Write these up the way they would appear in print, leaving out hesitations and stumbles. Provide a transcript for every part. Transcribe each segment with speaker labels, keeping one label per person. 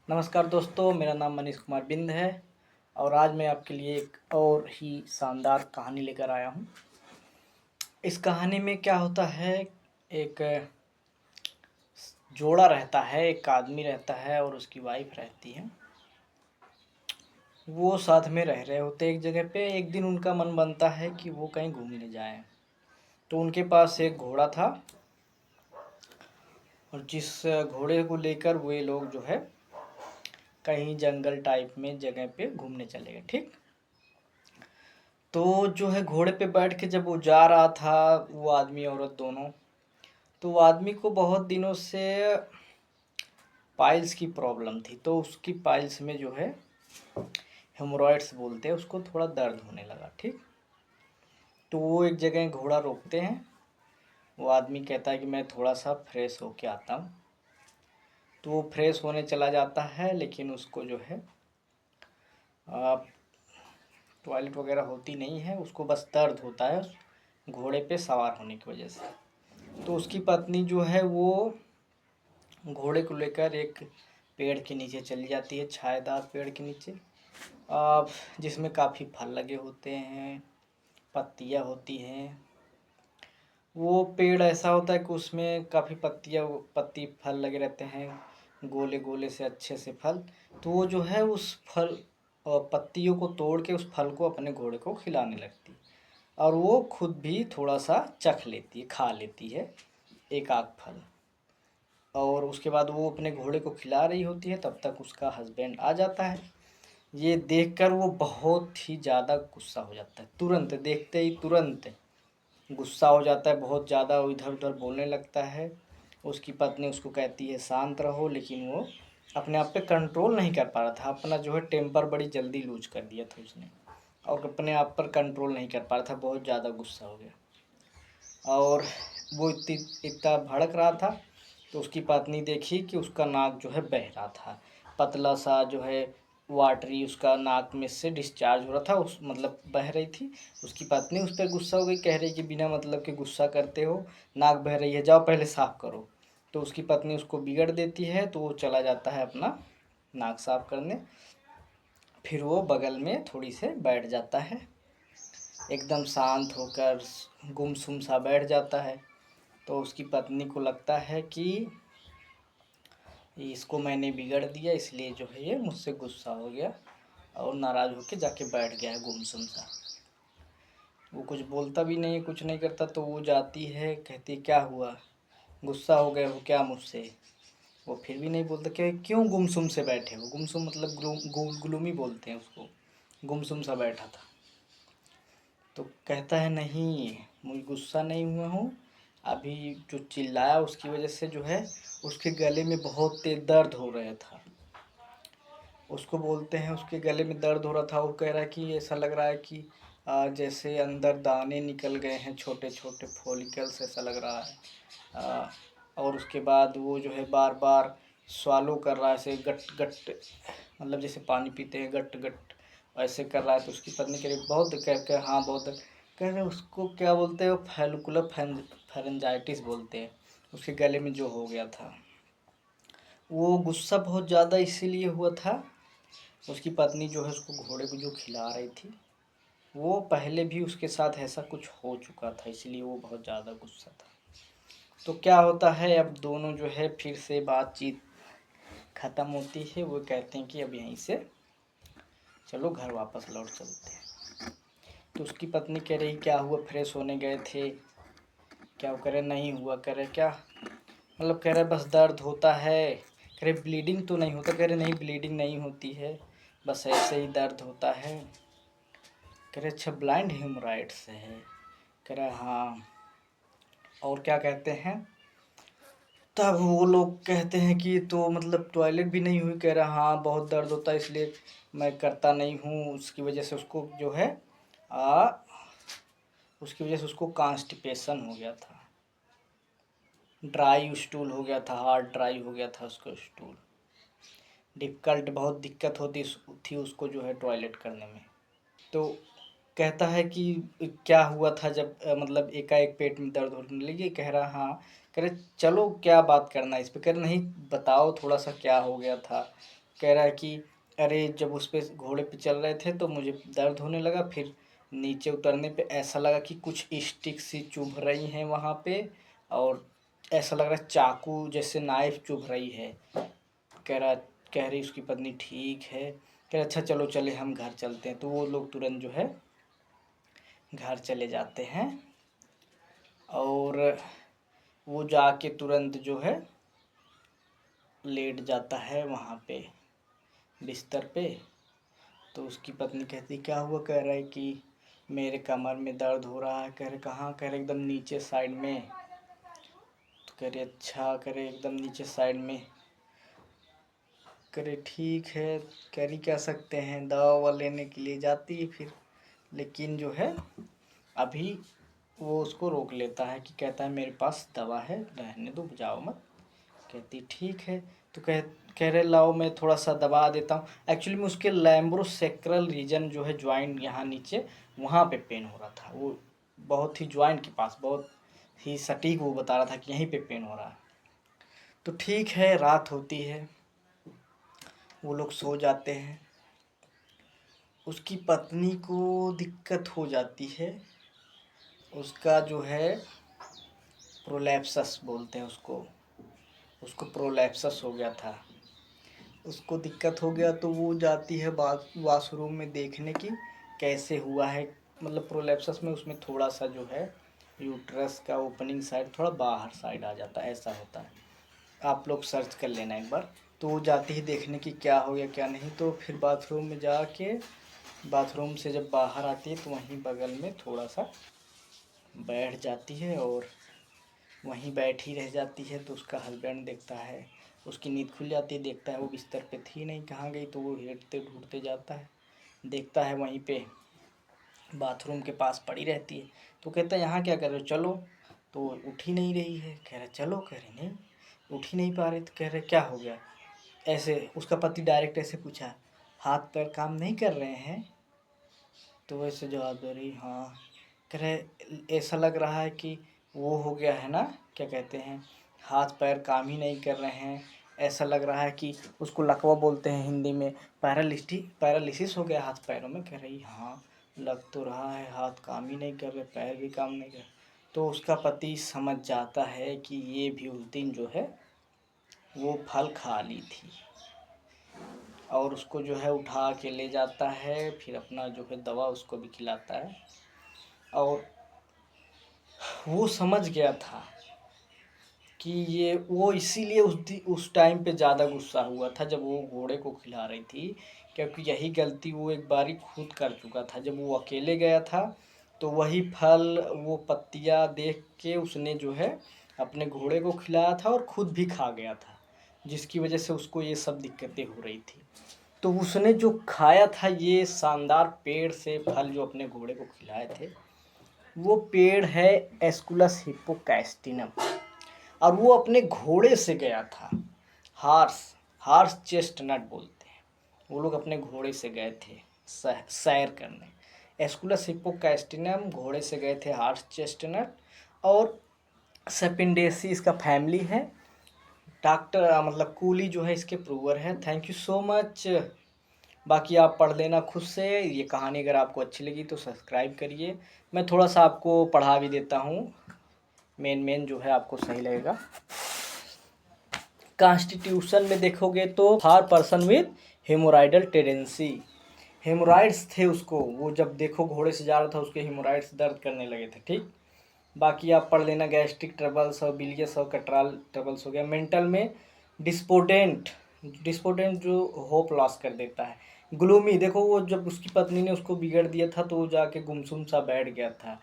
Speaker 1: नमस्कार दोस्तों, मेरा नाम मनीष कुमार बिंद है और आज मैं आपके लिए एक और ही शानदार कहानी लेकर आया हूँ। इस कहानी में क्या होता है, एक जोड़ा रहता है, एक आदमी रहता है और उसकी वाइफ रहती है। वो साथ में रह रहे होते एक जगह पे। एक दिन उनका मन बनता है कि वो कहीं घूमने जाएं। तो उनके पास एक घोड़ा था और जिस घोड़े को लेकर वे लोग जो है कहीं जंगल टाइप में जगह पे घूमने चले गए। ठीक, तो जो है घोड़े पे बैठ के जब वो जा रहा था, वो आदमी औरत दोनों, तो वो आदमी को बहुत दिनों से पाइल्स की प्रॉब्लम थी। तो उसकी पाइल्स में जो है हेमोरॉइड्स बोलते हैं उसको, थोड़ा दर्द होने लगा। ठीक, तो वो एक जगह घोड़ा रोकते हैं। वो आदमी कहता है कि मैं थोड़ा सा फ्रेश होके आता हूँ। तो वो फ्रेश होने चला जाता है, लेकिन उसको जो है टॉयलेट वगैरह होती नहीं है, उसको बस दर्द होता है घोड़े पे सवार होने की वजह से। तो उसकी पत्नी जो है वो घोड़े को लेकर एक पेड़ के नीचे चली जाती है, छायादार पेड़ के नीचे, जिसमें काफ़ी फल लगे होते हैं, पत्तियाँ होती हैं। वो पेड़ ऐसा होता है कि उसमें काफ़ी पत्ती फल लगे रहते हैं, गोले गोले से अच्छे से फल। तो वो जो है उस फल और पत्तियों को तोड़ के उस फल को अपने घोड़े को खिलाने लगती है और वो खुद भी थोड़ा सा चख लेती है, खा लेती है एक आध फल। और उसके बाद वो अपने घोड़े को खिला रही होती है, तब तक उसका हस्बैंड आ जाता है। ये देखकर वो बहुत ही ज़्यादा गुस्सा हो जाता है, तुरंत देखते ही तुरंत गुस्सा हो जाता है, बहुत ज़्यादा इधर उधर बोलने लगता है। उसकी पत्नी उसको कहती है शांत रहो, लेकिन वो अपने आप पे कंट्रोल नहीं कर पा रहा था। अपना जो है टेम्पर बड़ी जल्दी लूज कर दिया था उसने और अपने आप पर कंट्रोल नहीं कर पा रहा था, बहुत ज़्यादा गुस्सा हो गया और वो इतना भड़क रहा था। तो उसकी पत्नी देखी कि उसका नाक जो है बह रहा था, पतला सा जो है वाटरी उसका नाक में से डिस्चार्ज हो रहा था, उस मतलब बह रही थी। उसकी पत्नी उस पर गुस्सा हो गई, कह रही कि बिना मतलब के गुस्सा करते हो, नाक बह रही है, जाओ पहले साफ़ करो। तो उसकी पत्नी उसको बिगड़ देती है, तो वो चला जाता है अपना नाक साफ़ करने। फिर वो बगल में थोड़ी से बैठ जाता है, एकदम शांत होकर गुमसुम सा बैठ जाता है। तो उसकी पत्नी को लगता है कि इसको मैंने बिगड़ दिया, इसलिए जो है ये मुझसे गुस्सा हो गया और नाराज़ होकर जाके बैठ गया है गुमसुम सा। वो कुछ बोलता भी नहीं, कुछ नहीं करता। तो वो जाती है, कहती क्या हुआ, गुस्सा हो गए हो क्या मुझसे? वो फिर भी नहीं बोलता कि क्यों गुमसुम से बैठे हो। गुमसुम मतलब गुलूमी बोलते हैं उसको, गुमसुम सा बैठा था। तो कहता है नहीं, मुझे गुस्सा नहीं हुआ हूँ, अभी जो चिल्लाया उसकी वजह से जो है उसके गले में बहुत तेज दर्द हो रहा था। उसको बोलते हैं उसके गले में दर्द हो रहा था। वो कह रहा है कि ऐसा लग रहा है कि जैसे अंदर दाने निकल गए हैं, छोटे छोटे फॉलिकल्स, ऐसा लग रहा है। आ, और उसके बाद वो जो है बार बार स्वालो कर रहा है, ऐसे गट गट, मतलब जैसे पानी पीते हैं गट गट, ऐसे कर रहा है। तो उसकी पत्नी कह रही बहुत, कह हाँ बहुत, कह रहे उसको क्या बोलते हैं, फैलकुलर फेरेंजाइटिस बोलते हैं, उसके गले में जो हो गया था। वो गुस्सा बहुत ज़्यादा इसीलिए हुआ था, उसकी पत्नी जो है उसको घोड़े को जो खिला रही थी, वो पहले भी उसके साथ ऐसा कुछ हो चुका था, इसलिए वो बहुत ज़्यादा गुस्सा था। तो क्या होता है, अब दोनों जो है फिर से बातचीत ख़त्म होती है। वो कहते हैं कि अब यहीं से चलो घर वापस लौट चलते हैं। तो उसकी पत्नी कह रही क्या हुआ, फ्रेश होने गए थे क्या? वो कह रहे नहीं हुआ। कह रहे क्या मतलब? कह रहे बस दर्द होता है। कह रहे ब्लीडिंग तो नहीं होता? कह रहे नहीं, ब्लीडिंग नहीं होती है, बस ऐसे ही दर्द होता है। कह रहे अच्छा, ब्लाइंड हेमोराइड्स है? कह रहे हाँ। और क्या कहते हैं, तब वो लोग कहते हैं कि तो मतलब टॉयलेट भी नहीं हुई? कह रहा हाँ, बहुत दर्द होता है इसलिए मैं करता नहीं हूँ, उसकी वजह से उसको जो है आ उसकी वजह से उसको कॉन्स्टिपेशन हो गया था, ड्राई स्टूल हो गया था, हार्ड ड्राई हो गया था उसका स्टूल, डिफ़िकल्ट, बहुत दिक्कत होती थी उसको जो है टॉयलेट करने में। तो कहता है कि क्या हुआ था जब मतलब एकाएक पेट में दर्द होने लगी? कह रहा हाँ। कह रहे चलो क्या बात करना है इस पे? कह रहे नहीं, बताओ थोड़ा सा क्या हो गया था। कह रहा है कि अरे जब उस पे घोड़े पे चल रहे थे तो मुझे दर्द होने लगा, फिर नीचे उतरने पे ऐसा लगा कि कुछ स्टिक सी चुभ रही हैं वहाँ पे, और ऐसा लग रहा है चाकू जैसे नाइफ चुभ रही है। कह रहा कह रही उसकी पत्नी ठीक है। कह रहा अच्छा चलो चले हम घर चलते हैं। तो वो लोग तुरंत जो है घर चले जाते हैं, और वो जाके तुरंत जो है लेट जाता है वहाँ पे बिस्तर पे। तो उसकी पत्नी कहती क्या हुआ? कह रहा है कि मेरे कमर में दर्द हो रहा है। कह रहे कहाँ? कह रहे एकदम नीचे साइड में। तो कह रहे अच्छा। कह रहे एकदम नीचे साइड में। कह रहे ठीक है। कह रही क्या सकते हैं, दवा ववा लेने के लिए जाती है फिर, लेकिन जो है अभी वो उसको रोक लेता है कि कहता है मेरे पास दवा है, रहने दो, जाओ मत। कहती ठीक है। तो कह रहे लाओ मैं थोड़ा सा दबा देता हूँ। एक्चुअली में उसके लैम्ब्रोसेक्रल रीजन जो है ज्वाइंट यहाँ नीचे, वहाँ पे पेन हो रहा था। वो बहुत ही ज्वाइंट के पास, बहुत ही सटीक वो बता रहा था कि यहीं पे पेन हो रहा है। तो ठीक है, रात होती है, वो लोग सो जाते हैं। उसकी पत्नी को दिक्कत हो जाती है। उसका जो है प्रोलैप्सस बोलते हैं उसको, उसको प्रोलैप्सस हो गया था। उसको दिक्कत हो गया तो वो जाती है वाशरूम में देखने की कैसे हुआ है। मतलब प्रोलैप्सस में उसमें थोड़ा सा जो है यूट्रस का ओपनिंग साइड थोड़ा बाहर साइड आ जाता है, ऐसा होता है। आप लोग सर्च कर लेना एक बार। तो वो जाती है देखने की क्या हो गया क्या नहीं। तो फिर बाथरूम में जाके, बाथरूम से जब बाहर आती है तो वहीं बगल में थोड़ा सा बैठ जाती है, और वहीं बैठी रह जाती है। तो उसका हस्बैंड देखता है, उसकी नींद खुल जाती है, देखता है वो बिस्तर पे थी नहीं, कहाँ गई। तो वो हेंटते ढूंढते जाता है, देखता है वहीं पे बाथरूम के पास पड़ी रहती है। तो कहता है यहाँ क्या कर रहे हो, चलो। तो उठ ही नहीं रही है। कह रहे चलो। कह रहे नहीं, उठ ही नहीं पा रहे। तो कह रहे क्या हो गया? ऐसे उसका पति डायरेक्ट ऐसे पूछा, हाथ पैर काम नहीं कर रहे हैं? तो वैसे जवाब दे रही हाँ। कह रहे ऐसा लग रहा है कि वो हो गया है ना, क्या कहते हैं, हाथ पैर काम ही नहीं कर रहे हैं। ऐसा लग रहा है कि उसको लकवा बोलते हैं हिंदी में, पैरालिसिस हो गया हाथ पैरों में। कह रही हाँ लग तो रहा है, हाथ काम ही नहीं कर रहे, पैर भी काम नहीं कर रहे। तो उसका पति समझ जाता है कि ये भी उस दिन जो है वो फल खा ली थी, और उसको जो है उठा के ले जाता है। फिर अपना जो है दवा उसको भी खिलाता है, और वो समझ गया था कि ये वो इसीलिए उस टाइम पे ज़्यादा गुस्सा हुआ था जब वो घोड़े को खिला रही थी, क्योंकि यही गलती वो एक बारी खुद कर चुका था। जब वो अकेले गया था तो वही फल, वो पत्तियाँ देख के उसने जो है अपने घोड़े को खिलाया था और खुद भी खा गया था, जिसकी वजह से उसको ये सब दिक्कतें हो रही थी। तो उसने जो खाया था ये शानदार पेड़ से फल जो अपने घोड़े को खिलाए थे, वो पेड़ है एस्कुलस हिप्पोकैस्टिनम, और वो अपने घोड़े से गया था। हार्स हार्स चेस्टनट बोलते हैं। वो लोग अपने घोड़े से गए थे सैर करने। एस्कुलस हिप्पोकैस्टिनम घोड़े से गए थे, हार्स चेस्टनट, और सेपिंडेसी इसका फैमिली है। डॉक्टर मतलब कूली जो है इसके प्रूवर है। Thank you so much. बाकी आप पढ़ लेना खुद से। ये कहानी अगर आपको अच्छी लगी तो सब्सक्राइब करिए। मैं थोड़ा सा आपको पढ़ा भी देता हूँ, मेन जो है आपको सही लगेगा। कॉन्स्टिट्यूशन में देखोगे तो हर पर्सन विद हेमोराइडल टेंडेंसी, हेमोराइड्स थे उसको, वो जब देखो घोड़े से जा रहा था उसके हेमोराइड्स दर्द करने लगे थे। ठीक, बाकी आप पढ़ लेना। गैस्ट्रिक ट्रबल्स और बिलियस और कट्राल ट्रबल्स हो गया। मेंटल में डिस्पोडेंट, डिस्पोडेंट जो होप लॉस कर देता है। ग्लूमी, देखो वो जब उसकी पत्नी ने उसको बिगड़ दिया था तो वो जाके गुमसुम सा बैठ गया था,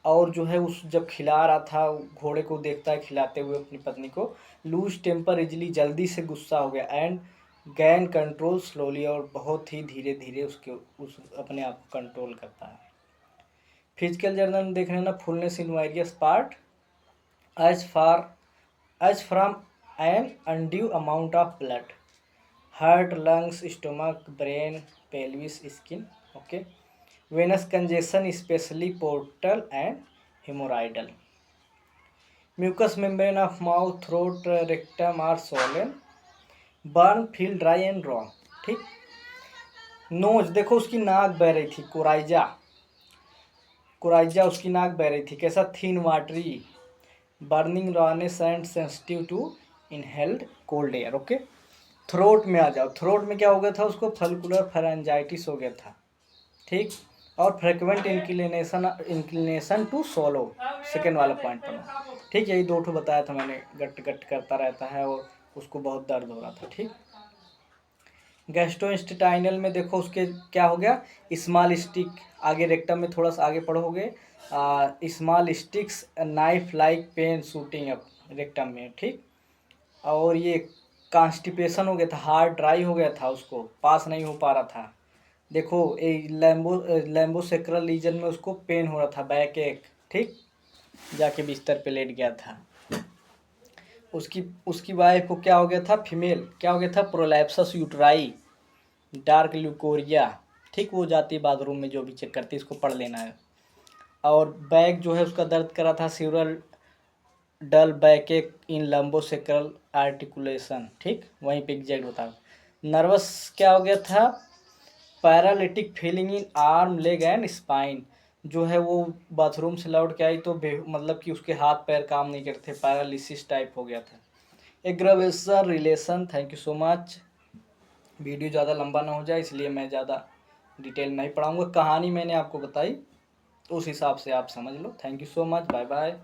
Speaker 1: और जो है उस जब खिला रहा था घोड़े को, देखता है खिलाते हुए अपनी पत्नी को, लूज टेम्पर इजली, जल्दी से गुस्सा हो गया, एंड गैन कंट्रोल स्लोली, और बहुत ही धीरे धीरे उसके उस अपने आप को कंट्रोल करता है। फिजिकल जर्नल में देख रहे हैं ना, fullness in various part as from an undue amount of blood, heart, lungs, stomach, brain, pelvis, skin. Okay, venous congestion especially portal and haemorrhoidal, mucous membrane of mouth, throat, rectum are swollen, burn, feel dry and raw. ठीक। Nose देखो उसकी नाक बह रही थी, coryza उसकी नाक बह रही थी। कैसा? Thin watery, burning rawness and sensitive to inhaled cold air. Okay. Throat में आ जाओ। थ्रोट में क्या हो गया था उसको? फल्कुलर फेरेंजाइटिस हो गया था। ठीक। और frequent inclination to solo, second वाला पॉइंट पर। ठीक, यही दो ठो बताया था मैंने। गट गट करता रहता है और उसको बहुत दर्द हो रहा था। ठीक। गैस्ट्रोइंटेस्टाइनल में देखो उसके क्या हो गया? स्मॉल स्टिक, आगे रेक्टम में थोड़ा सा आगे पढ़ोगे, small sticks knife like pen shooting up rectum में। ठीक। और ये कॉन्स्टिपेशन हो गया था, हार्ट ड्राई हो गया था, उसको पास नहीं हो पा रहा था। देखो ये लैम्बोसेक्रल रीजन में उसको पेन हो रहा था, बैक एक। ठीक। जाके बिस्तर पे लेट गया था। उसकी वाइफ को क्या हो गया था? फीमेल क्या हो गया था? प्रोलैप्सस यूटराई, डार्क ल्यूकोरिया। ठीक। वो जाती है बाथरूम में, जो भी चेक करती है, इसको पढ़ लेना है। और बैक जो है उसका दर्द कर रहा था, सिवरल डल बैक एक इन लंबोसेक्रल आर्टिकुलेशन। ठीक। वहीं पे एग्जैक्ट बता। नर्वस क्या हो गया था? Paralytic feeling in arm leg and spine. जो है वो बाथरूम से लौट के आई तो मतलब कि उसके हाथ पैर काम नहीं करते, पैरालिसिस टाइप हो गया था। Aggravation relation. Thank you so much. Video ज़्यादा लंबा ना हो जाए इसलिए मैं ज़्यादा डिटेल नहीं पढ़ाऊँगा। कहानी मैंने आपको बताई, उस हिसाब से आप समझ लो। Thank you so much. Bye bye.